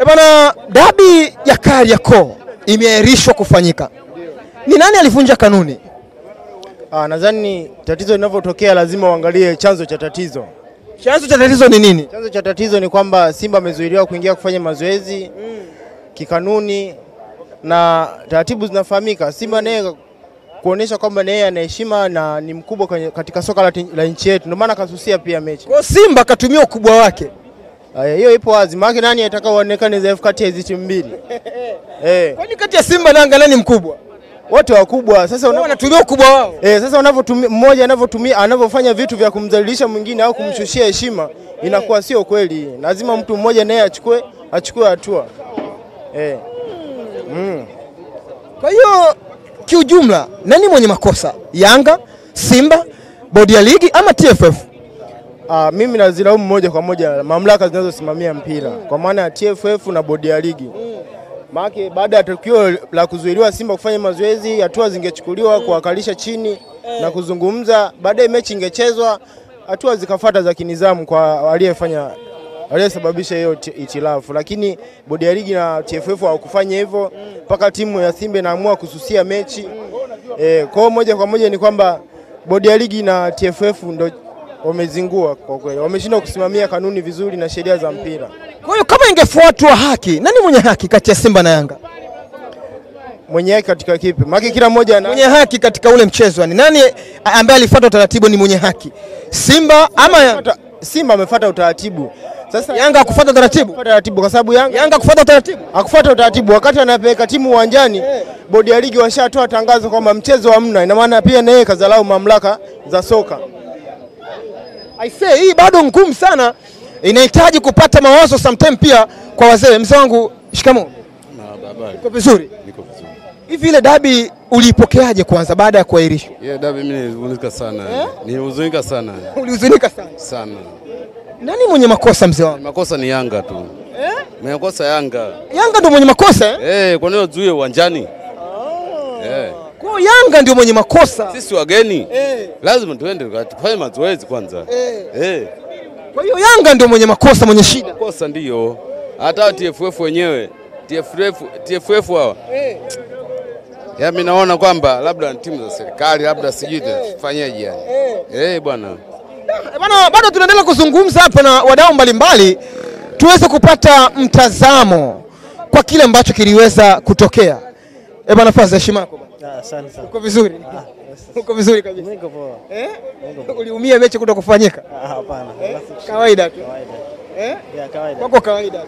Bwana, dabi ya Kariakoo imeahirishwa kufanyika. Ni nani alivunja kanuni? Nadhani tatizo linapotokea lazima uangalie chanzo cha tatizo. Chanzo cha tatizo ni nini? Chanzo cha tatizo ni kwamba Simba amezuiliwa kuingia kufanya mazoezi kikanuni na taratibu zinafahamika. Simba naye kuonesha kwamba naye ana heshima na ni mkubwa katika soka la nchi yetu. Ndio maana kasusia pia mechi. Kwa Simba katumia ukubwa wake. Hiyo ipo wazi. Maana nani anataka uonekane dhaifu kati ya hizo timu mbili? Kwani kati ya Simba na Yanga nani mkubwa? Wote wakubwa. Sasa wanatumia ukubwa wao. Sasa unavyotumia mmoja anavyofanya vitu vya kumdhalilisha mwingine au kumshushia heshima inakuwa sio kweli. Lazima mtu mmoja naye achukue hatua. Kwa hiyo kiujumla nani mwenye makosa? Yanga, Simba, bodi ya ligi ama TFF? Mimi nazilaumu moja kwa moja mamlaka zinazosimamia mpira kwa maana ya TFF na bodi ya ligi. Maana baada ya tukio la kuzuiliwa Simba kufanya mazoezi, hatua zingechukuliwa kuwakalisha chini na kuzungumza, baadaye mechi ingechezwa, hatua zikafuata za kinizamu kwa aliyesababisha hiyo itilafu. Lakini bodi ya ligi na TFF hawakufanya hivyo mpaka timu ya Simba inaamua kususia mechi. Kwa moja kwa moja ni kwamba bodi ya ligi na TFF ndio wamezingua kwa kweli. Wameshindwa kusimamia kanuni vizuri na sheria za mpira. Kwa hiyo kama ingefuatwa haki, nani mwenye haki kati ya Simba na Yanga? Mwenye haki katika kipi? Maana kila mmoja mwenye haki katika ule mchezo ni nani ambaye alifuata utaratibu ni mwenye haki? Simba ama Simba amefuata utaratibu. Sasa Yanga hakufuata utaratibu kwa sababu Yanga kufuata utaratibu. Hakufuata utaratibu wakati anapeleka timu uwanjani. Bodi ya ligi washatoa tangazo kwamba mchezo hamna. Ina maana pia naye kazalau mamlaka za soka. I say hii bado ngumu sana. Inahitaji kupata mawazo sometime pia kwa wazee. Mzee wangu, shikamoo. Uko vizuri? Niko vizuri. Hivi ile dabi uliipokeaje kwanza baada ya kuahirishwa? Dabi mimi nilihuzunika sana. Nilihuzunika sana. Ulihuzunika sana? Sana. Nani mwenye makosa mzee wangu? Makosa ni Yanga tu. Makosa Yanga. Yanga ndio mwenye makosa? Kwa nini uzuie uwanjani? Kwa Yanga ndio mwenye makosa. Sisi wageni. Lazima tuende tufanye mazoezi kwanza. Kwa hiyo Yanga ndio mwenye makosa, mwenye shida. Makosa ndio. Hata TFF wenyewe, TFF wao. Mimi naona kwamba labda timu za serikali labda sijui tufanyaje yani. Bwana. Bwana, bado tunaendelea kuzungumza hapa na wadau mbalimbali tuweze kupata mtazamo kwa kile ambacho kiliweza kutokea. Bwana Faza, heshima yako bwana. Asante sana. Uko vizuri? Uko vizuri kabisa. Niko poa. Uliumia mechi kutokufanyika? Hapana. Kawaida tu. Kawaida. Kwako kawaida.